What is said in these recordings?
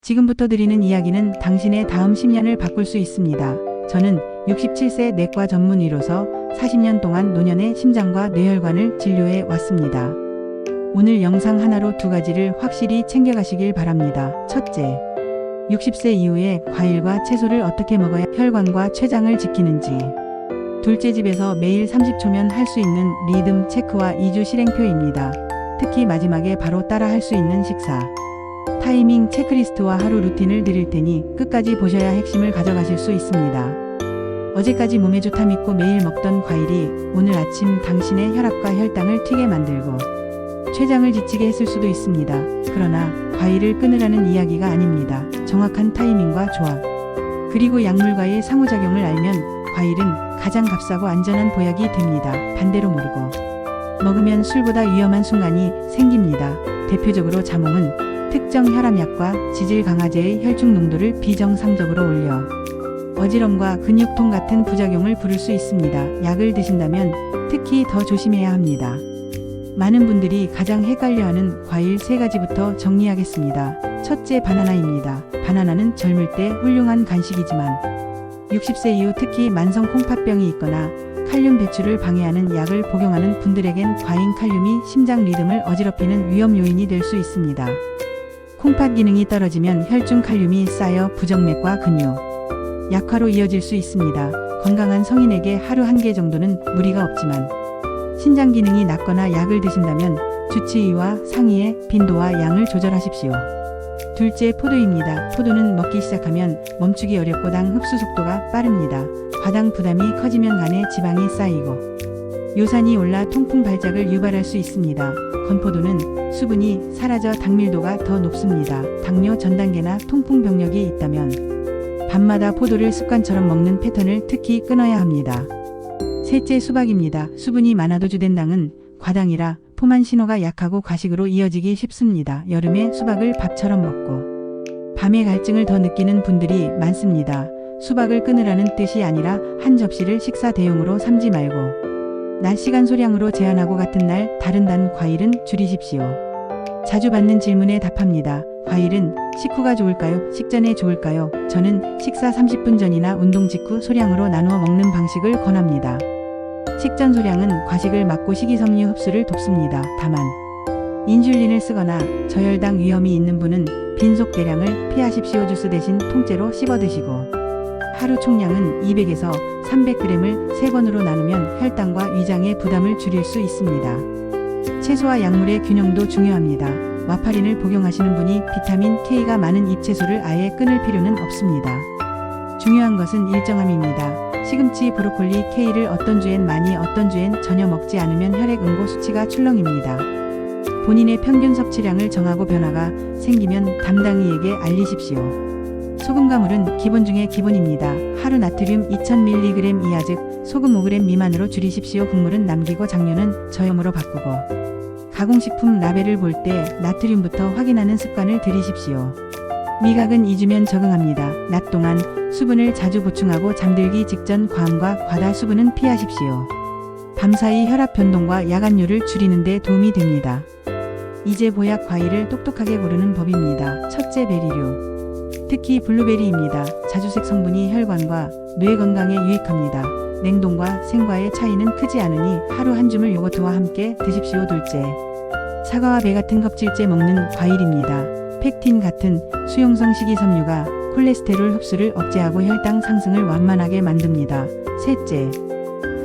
지금부터 드리는 이야기는 당신의 다음 10년을 바꿀 수 있습니다. 저는 67세 내과 전문 의로서 40년 동안 노년의 심장과 뇌혈관을 진료해 왔습니다. 오늘 영상 하나로 두 가지를 확실히 챙겨가시길 바랍니다. 첫째, 60세 이후에 과일과 채소를 어떻게 먹어야 혈관과 췌장을 지키는지. 둘째, 집에서 매일 30초면 할 수 있는 리듬 체크와 2주 실행표입니다. 특히 마지막에 바로 따라 할 수 있는 식사 타이밍 체크리스트와 하루 루틴을 드릴 테니 끝까지 보셔야 핵심을 가져가실 수 있습니다. 어제까지 몸에 좋다 믿고 매일 먹던 과일이 오늘 아침 당신의 혈압과 혈당을 튀게 만들고 췌장을 지치게 했을 수도 있습니다. 그러나 과일을 끊으라는 이야기가 아닙니다. 정확한 타이밍과 조합, 그리고 약물과의 상호작용을 알면 과일은 가장 값싸고 안전한 보약이 됩니다. 반대로 모르고 먹으면 술보다 위험한 순간이 생깁니다. 대표적으로 자몽은 특정 혈압약과 지질 강화제의 혈중 농도를 비정상적으로 올려 어지럼과 근육통 같은 부작용을 부를 수 있습니다. 약을 드신다면 특히 더 조심해야 합니다. 많은 분들이 가장 헷갈려하는 과일 3가지부터 정리하겠습니다. 첫째, 바나나입니다. 바나나는 젊을 때 훌륭한 간식이지만 60세 이후 특히 만성 콩팥병이 있거나 칼륨 배출을 방해하는 약을 복용하는 분들에겐 과잉 칼륨이 심장 리듬을 어지럽히는 위험 요인이 될 수 있습니다. 콩팥 기능이 떨어지면 혈중 칼륨이 쌓여 부정맥과 근육 약화로 이어질 수 있습니다. 건강한 성인에게 하루 1개 정도는 무리가 없지만 신장 기능이 낮거나 약을 드신다면 주치의와 상의해 빈도와 양을 조절하십시오. 둘째, 포도입니다. 포도는 먹기 시작하면 멈추기 어렵고 당 흡수 속도가 빠릅니다. 과당 부담이 커지면 간에 지방이 쌓이고 요산이 올라 통풍 발작을 유발할 수 있습니다. 건포도는 수분이 사라져 당밀도가 더 높습니다. 당뇨 전 단계나 통풍 병력이 있다면 밤마다 포도를 습관처럼 먹는 패턴을 특히 끊어야 합니다. 셋째, 수박입니다. 수분이 많아도 주된 당은 과당이라 포만 신호가 약하고 과식으로 이어지기 쉽습니다. 여름에 수박을 밥처럼 먹고 밤에 갈증을 더 느끼는 분들이 많습니다. 수박을 끊으라는 뜻이 아니라 한 접시를 식사 대용으로 삼지 말고 낮 시간 소량으로 제한하고 같은 날 다른 단 과일은 줄이십시오. 자주 받는 질문에 답합니다. 과일은 식후가 좋을까요? 식전에 좋을까요? 저는 식사 30분 전이나 운동 직후 소량으로 나누어 먹는 방식을 권합니다. 식전 소량은 과식을 막고 식이섬유 흡수를 돕습니다. 다만 인슐린을 쓰거나 저혈당 위험이 있는 분은 빈속 대량을 피하십시오. 주스 대신 통째로 씹어 드시고 하루 총량은 200에서 300g을 3번으로 나누면 혈당과 위장의 부담을 줄일 수 있습니다. 채소와 약물의 균형도 중요합니다. 와파린을 복용하시는 분이 비타민 K가 많은 잎채소를 아예 끊을 필요는 없습니다. 중요한 것은 일정함입니다. 시금치, 브로콜리, K를 어떤 주엔 많이 어떤 주엔 전혀 먹지 않으면 혈액 응고 수치가 출렁입니다. 본인의 평균 섭취량을 정하고 변화가 생기면 담당의에게 알리십시오. 소금과 물은 기본 중에 기본입니다. 하루 나트륨 2000mg 이하 즉 소금 5g 미만으로 줄이십시오. 국물은 남기고 장류는 저염으로 바꾸고 가공식품 라벨을 볼 때 나트륨부터 확인하는 습관을 들이십시오. 미각은 2주면 적응합니다. 낮 동안 수분을 자주 보충하고 잠들기 직전 과음과 과다 수분은 피하십시오. 밤사이 혈압 변동과 야간류를 줄이는 데 도움이 됩니다. 이제 보약 과일을 똑똑하게 고르는 법입니다. 첫째, 베리류. 특히 블루베리입니다. 자주색 성분이 혈관과 뇌 건강에 유익합니다. 냉동과 생과의 차이는 크지 않으니 하루 한 줌을 요거트와 함께 드십시오. 둘째, 사과와 배 같은 껍질째 먹는 과일입니다. 펙틴 같은 수용성 식이섬유가 콜레스테롤 흡수를 억제하고 혈당 상승을 완만하게 만듭니다. 셋째,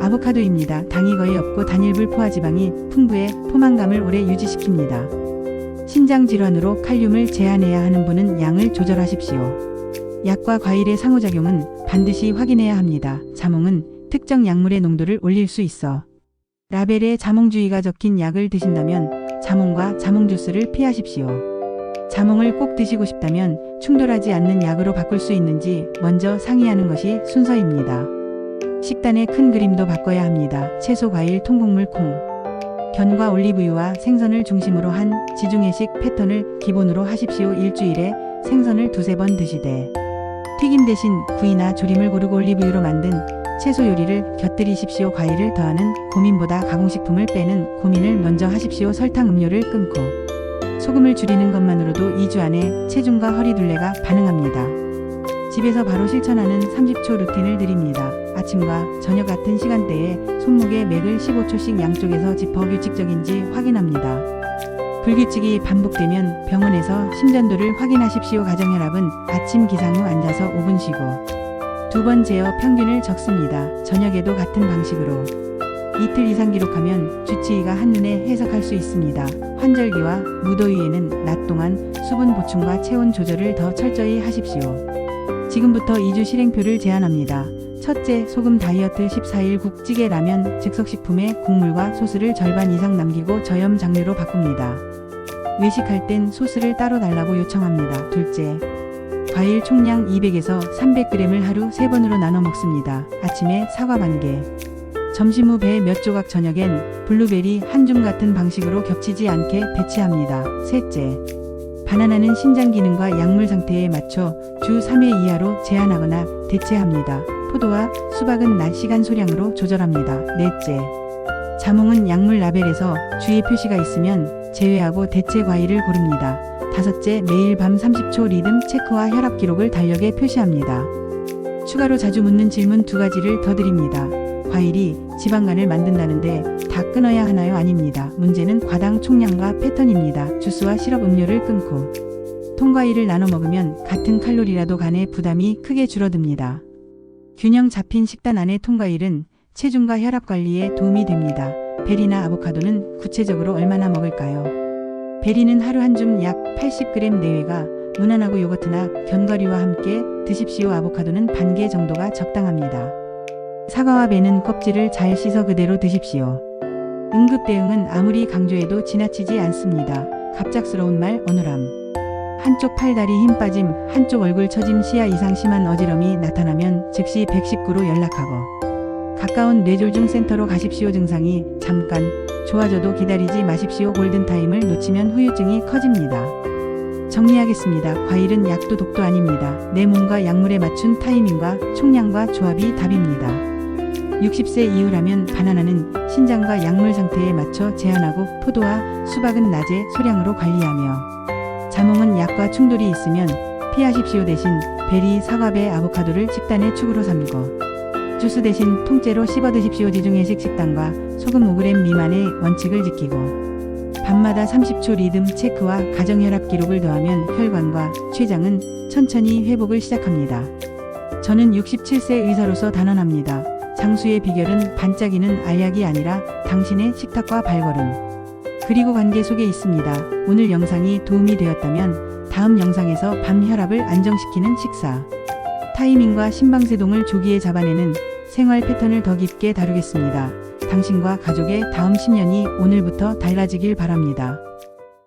아보카도입니다. 당이 거의 없고 단일불 포화지방이 풍부해 포만감을 오래 유지시킵니다. 신장 질환으로 칼륨을 제한해야 하는 분은 양을 조절하십시오. 약과 과일의 상호작용은 반드시 확인해야 합니다. 자몽은 특정 약물의 농도를 올릴 수 있어 라벨에 자몽주의가 적힌 약을 드신다면 자몽과 자몽 주스를 피하십시오. 자몽을 꼭 드시고 싶다면 충돌하지 않는 약으로 바꿀 수 있는지 먼저 상의하는 것이 순서입니다. 식단의 큰 그림도 바꿔야 합니다. 채소, 과일, 통곡물, 콩, 견과 올리브유와 생선을 중심으로 한 지중해식 패턴을 기본으로 하십시오. 일주일에 생선을 2-3번 드시되 튀김 대신 구이나 조림을 고르고 올리브유로 만든 채소 요리를 곁들이십시오. 과일을 더하는 고민보다 가공식품을 빼는 고민을 먼저 하십시오. 설탕 음료를 끊고 소금을 줄이는 것만으로도 2주 안에 체중과 허리둘레가 반응합니다. 집에서 바로 실천하는 30초 루틴을 드립니다. 아침과 저녁 같은 시간대에 손목의 맥을 15초씩 양쪽에서 짚어 규칙적인지 확인합니다. 불규칙이 반복되면 병원에서 심전도를 확인하십시오. 가정혈압은 아침 기상 후 앉아서 5분 쉬고 2번 재어 평균을 적습니다. 저녁에도 같은 방식으로 이틀 이상 기록하면 주치의가 한눈에 해석할 수 있습니다. 환절기와 무더위에는 낮 동안 수분 보충과 체온 조절을 더 철저히 하십시오. 지금부터 2주 실행표를 제안합니다. 첫째, 소금 다이어트 14일 국찌개 라면 즉석식품에 국물과 소스를 절반 이상 남기고 저염 장르로 바꿉니다. 외식할 땐 소스를 따로 달라고 요청합니다. 둘째, 과일 총량 200에서 300g을 하루 3번으로 나눠 먹습니다. 아침에 사과 반개, 점심 후 배 몇 조각, 저녁엔 블루베리 한 줌 같은 방식으로 겹치지 않게 배치합니다. 셋째, 바나나는 신장 기능과 약물 상태에 맞춰 주 3회 이하로 제한하거나 대체합니다. 포도와 수박은 낮 시간 소량으로 조절합니다. 넷째, 자몽은 약물 라벨에서 주의 표시가 있으면 제외하고 대체 과일을 고릅니다. 다섯째, 매일 밤 30초 리듬 체크와 혈압 기록을 달력에 표시합니다. 추가로 자주 묻는 질문 2가지를 더 드립니다. 과일이 지방간을 만든다는데 다 끊어야 하나요? 아닙니다. 문제는 과당 총량과 패턴입니다. 주스와 시럽 음료를 끊고 통과일을 나눠 먹으면 같은 칼로리라도 간의 부담이 크게 줄어듭니다. 균형 잡힌 식단 안의 통과일은 체중과 혈압 관리에 도움이 됩니다. 베리나 아보카도는 구체적으로 얼마나 먹을까요? 베리는 하루 한 줌 약 80g 내외가 무난하고 요거트나 견과류와 함께 드십시오. 아보카도는 반 개 정도가 적당합니다. 사과와 배는 껍질을 잘 씻어 그대로 드십시오. 응급 대응은 아무리 강조해도 지나치지 않습니다. 갑작스러운 말, 어눌함, 한쪽 팔다리 힘 빠짐, 한쪽 얼굴 처짐, 시야 이상 심한 어지럼이 나타나면 즉시 119로 연락하고 가까운 뇌졸중 센터로 가십시오. 증상이 잠깐 좋아져도 기다리지 마십시오. 골든타임을 놓치면 후유증이 커집니다. 정리하겠습니다. 과일은 약도 독도 아닙니다. 내 몸과 약물에 맞춘 타이밍과 총량과 조합이 답입니다. 60세 이후라면 바나나는 신장과 약물 상태에 맞춰 제한하고 포도와 수박은 낮에 소량으로 관리하며 자몽은 약과 충돌이 있으면 피하십시오. 대신 베리, 사과배, 아보카도를 식단의 축으로 삼고 주스 대신 통째로 씹어 드십시오. 지중해식 식단과 소금 5g 미만의 원칙을 지키고 밤마다 30초 리듬 체크와 가정혈압 기록을 더하면 혈관과 췌장은 천천히 회복을 시작합니다. 저는 67세 의사로서 단언합니다. 장수의 비결은 반짝이는 알약이 아니라 당신의 식탁과 발걸음 그리고 관계 속에 있습니다. 오늘 영상이 도움이 되었다면 다음 영상에서 밤 혈압을 안정시키는 식사 타이밍과 심방세동을 조기에 잡아내는 생활 패턴을 더 깊게 다루겠습니다. 당신과 가족의 다음 10년이 오늘부터 달라지길 바랍니다.